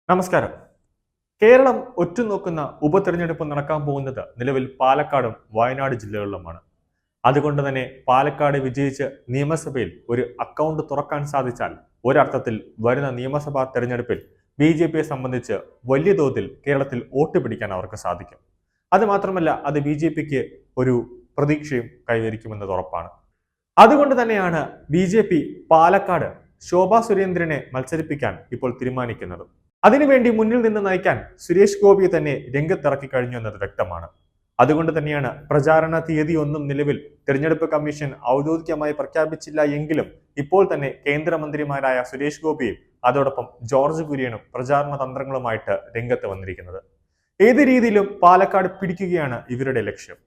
നമസ്കാരം. കേരളം ഒറ്റുനോക്കുന്ന ഉപതെരഞ്ഞെടുപ്പ് നടക്കാൻ പോകുന്നത് നിലവിൽ പാലക്കാടും വയനാട് ജില്ലകളിലുമാണ്. അതുകൊണ്ട് തന്നെ പാലക്കാട് വിജയിച്ച് നിയമസഭയിൽ ഒരു അക്കൗണ്ട് തുറക്കാൻ സാധിച്ചാൽ ഒരർത്ഥത്തിൽ വരുന്ന നിയമസഭാ തെരഞ്ഞെടുപ്പിൽ ബി.ജെ.പിയെ സംബന്ധിച്ച് വലിയ തോതിൽ കേരളത്തിൽ വോട്ട് പിടിക്കാൻ അവർക്ക് സാധിക്കും. അത് മാത്രമല്ല, അത് ബി.ജെ.പിക്ക് ഒരു പ്രതീക്ഷയും കൈവരിക്കുമെന്നത് ഉറപ്പാണ്. അതുകൊണ്ട് തന്നെയാണ് ബി.ജെ.പി പാലക്കാട് ശോഭാ സുരേന്ദ്രനെ മത്സരിപ്പിക്കാൻ ഇപ്പോൾ തീരുമാനിക്കുന്നത്. അതിനുവേണ്ടി മുന്നിൽ നിന്ന് നയിക്കാൻ സുരേഷ് ഗോപിയെ തന്നെ രംഗത്തിറക്കി കഴിഞ്ഞു എന്നത് വ്യക്തമാണ്. അതുകൊണ്ട് തന്നെയാണ് പ്രചാരണ തീയതി ഒന്നും നിലവിൽ തിരഞ്ഞെടുപ്പ് കമ്മീഷൻ ഔദ്യോഗികമായി പ്രഖ്യാപിച്ചില്ല എങ്കിലും ഇപ്പോൾ തന്നെ കേന്ദ്രമന്ത്രിമാരായ സുരേഷ് ഗോപിയും അതോടൊപ്പം ജോർജ് കുര്യനും പ്രചാരണ തന്ത്രങ്ങളുമായിട്ട് രംഗത്ത് വന്നിരിക്കുന്നത്. ഏത് രീതിയിലും പാലക്കാട് പിടിക്കുകയാണ് ഇവരുടെ ലക്ഷ്യം.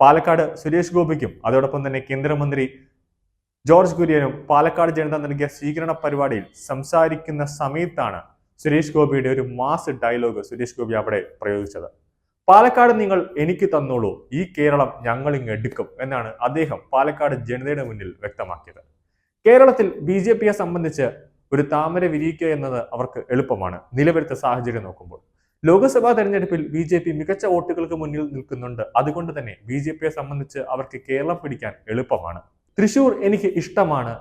പാലക്കാട് സുരേഷ് ഗോപിക്കും അതോടൊപ്പം തന്നെ കേന്ദ്രമന്ത്രി ജോർജ് കുര്യനും പാലക്കാട് ജനത നൽകിയ സ്വീകരണ പരിപാടിയിൽ സംസാരിക്കുന്ന സമയത്താണ് സുരേഷ് ഗോപിയുടെ ഒരു മാസ് ഡയലോഗ് സുരേഷ് ഗോപി അവിടെ പ്രയോഗിച്ചത്. പാലക്കാട് നിങ്ങൾ എനിക്ക് തന്നോളൂ, ഈ കേരളം ഞങ്ങൾ ഇങ്ങ് എടുക്കും എന്നാണ് അദ്ദേഹം പാലക്കാട് ജനതയുടെ മുന്നിൽ വ്യക്തമാക്കിയത്. കേരളത്തിൽ ബി.ജെ.പിയെ സംബന്ധിച്ച് ഒരു താമര വിരിയിക്കുക എന്നത് അവർക്ക് എളുപ്പമാണ് നിലവിലത്തെ സാഹചര്യം നോക്കുമ്പോൾ. ലോക്സഭാ തെരഞ്ഞെടുപ്പിൽ ബി.ജെ.പി മികച്ച വോട്ടുകൾക്ക് മുന്നിൽ നിൽക്കുന്നുണ്ട്. അതുകൊണ്ട് തന്നെ ബി.ജെ.പിയെ സംബന്ധിച്ച് അവർക്ക് കേരളം പിടിക്കാൻ എളുപ്പമാണ്. തൃശൂർ എനിക്ക് ഇഷ്ടമാണ്,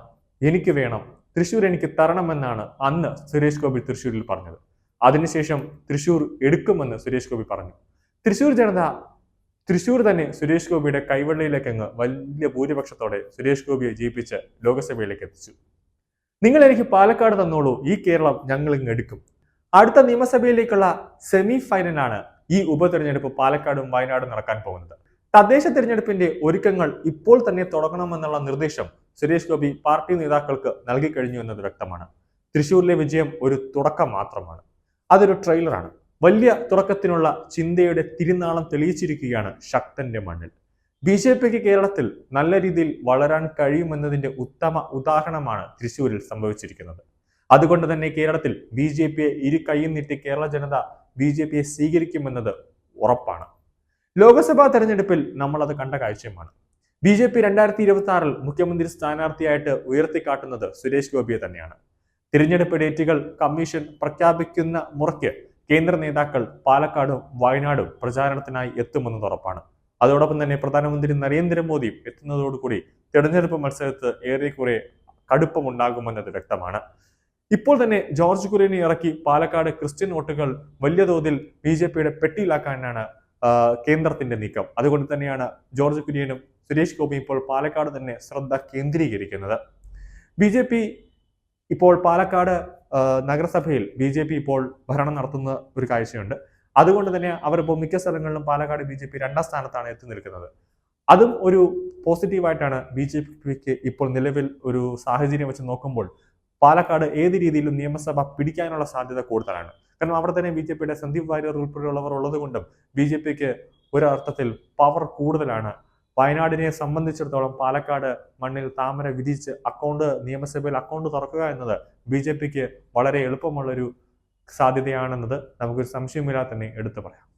എനിക്ക് വേണം, തൃശൂർ എനിക്ക് തരണമെന്നാണ് അന്ന് സുരേഷ് ഗോപി തൃശ്ശൂരിൽ പറഞ്ഞത്. അതിനുശേഷം തൃശൂർ എടുക്കുമെന്ന് സുരേഷ് ഗോപി പറഞ്ഞു. തൃശൂർ ജനത തൃശൂർ തന്നെ സുരേഷ് ഗോപിയുടെ കൈവെള്ളയിലേക്ക് അങ്ങ് വലിയ ഭൂരിപക്ഷത്തോടെ സുരേഷ് ഗോപിയെ ജയിപ്പിച്ച് ലോക്സഭയിലേക്ക് എത്തിച്ചു. നിങ്ങൾ എനിക്ക് പാലക്കാട് തന്നോളൂ, ഈ കേരളം ഞങ്ങൾ ഇങ്ങ് എടുക്കും. അടുത്ത നിയമസഭയിലേക്കുള്ള സെമി ഫൈനലാണ് ഈ ഉപതെരഞ്ഞെടുപ്പ് പാലക്കാടും വയനാടും നടക്കാൻ പോകുന്നത്. തദ്ദേശ തെരഞ്ഞെടുപ്പിന്റെ ഒരുക്കങ്ങൾ ഇപ്പോൾ തന്നെ തുടങ്ങണമെന്നുള്ള നിർദ്ദേശം സുരേഷ് ഗോപി പാർട്ടി നേതാക്കൾക്ക് നൽകി കഴിഞ്ഞു എന്നത് വ്യക്തമാണ്. തൃശൂരിലെ വിജയം ഒരു തുടക്കം മാത്രമാണ്, അതൊരു ട്രെയിലറാണ്. വലിയ തുടക്കത്തിനുള്ള ചിന്തയുടെ തിരുനാളം തെളിയിച്ചിരിക്കുകയാണ് ശക്തന്റെ മണ്ണിൽ. ബി.ജെ.പിക്ക് കേരളത്തിൽ നല്ല രീതിയിൽ വളരാൻ കഴിയുമെന്നതിന്റെ ഉത്തമ ഉദാഹരണമാണ് തൃശൂരിൽ സംഭവിച്ചിരിക്കുന്നത്. അതുകൊണ്ട് തന്നെ കേരളത്തിൽ ബി.ജെ.പിയെ ഇരു കൈയും നീട്ടി കേരള ജനത ബി.ജെ.പിയെ സ്വീകരിക്കുമെന്നത് ഉറപ്പാണ്. ലോക്സഭാ തെരഞ്ഞെടുപ്പിൽ നമ്മൾ അത് കണ്ട കാഴ്ചയുമാണ്. ബി.ജെ.പി 2026 മുഖ്യമന്ത്രി സ്ഥാനാർത്ഥിയായിട്ട് ഉയർത്തിക്കാട്ടുന്നത് സുരേഷ് ഗോപിയെ തന്നെയാണ്. തിരഞ്ഞെടുപ്പ് ഡേറ്റുകൾ കമ്മീഷൻ പ്രഖ്യാപിക്കുന്ന മുറയ്ക്ക് കേന്ദ്ര നേതാക്കൾ പാലക്കാടും വയനാടും പ്രചാരണത്തിനായി എത്തുമെന്നത് ഉറപ്പാണ്. അതോടൊപ്പം തന്നെ പ്രധാനമന്ത്രി നരേന്ദ്രമോദിയും എത്തുന്നതോടുകൂടി തെരഞ്ഞെടുപ്പ് മത്സരത്ത് ഏറെക്കുറെ കടുപ്പമുണ്ടാകുമെന്നത് വ്യക്തമാണ്. ഇപ്പോൾ തന്നെ ജോർജ് കുര്യനെ ഇറക്കി പാലക്കാട് ക്രിസ്ത്യൻ വോട്ടുകൾ വലിയ തോതിൽ ബി.ജെ.പിയുടെ പെട്ടിയിലാക്കാനാണ് കേന്ദ്രത്തിന്റെ നീക്കം. അതുകൊണ്ട് തന്നെയാണ് ജോർജ് കുര്യനും സുരേഷ് ഗോപി ഇപ്പോൾ പാലക്കാട് തന്നെ ശ്രദ്ധ കേന്ദ്രീകരിക്കുന്നത്. ബി.ജെ.പി ഇപ്പോൾ പാലക്കാട് നഗരസഭയിൽ ബി.ജെ.പി ഇപ്പോൾ ഭരണം നടത്തുന്ന ഒരു കാഴ്ചയുണ്ട്. അതുകൊണ്ട് തന്നെ അവരിപ്പോൾ മിക്ക സ്ഥലങ്ങളിലും പാലക്കാട് ബി.ജെ.പി 2ാം സ്ഥാനത്താണ് എത്തി നിൽക്കുന്നത്. അതും ഒരു പോസിറ്റീവായിട്ടാണ് ബി.ജെ.പിക്ക് ഇപ്പോൾ നിലവിൽ ഒരു സാഹചര്യം വെച്ച് നോക്കുമ്പോൾ പാലക്കാട് ഏത് രീതിയിലും നിയമസഭ പിടിക്കാനുള്ള സാധ്യത കൂടുതലാണ്. കാരണം അവിടെ തന്നെ ബി.ജെ.പിയുടെ സന്ദീപ് വാര്യർ ഉൾപ്പെടെയുള്ളവർ ഉള്ളത് കൊണ്ടും ബി.ജെ.പിക്ക് ഒരർത്ഥത്തിൽ പവർ കൂടുതലാണ്. വയനാടിനെ സംബന്ധിച്ചിടത്തോളം പാലക്കാട് മണ്ണിൽ താമര വിരിച്ച് നിയമസഭയിൽ അക്കൗണ്ട് തുറക്കുക എന്നത് ബി.ജെ.പിക്ക് വളരെ എളുപ്പമുള്ളൊരു സാധ്യതയാണെന്നത് നമുക്കൊരു സംശയമില്ലാതെ തന്നെ എടുത്തു പറയാം.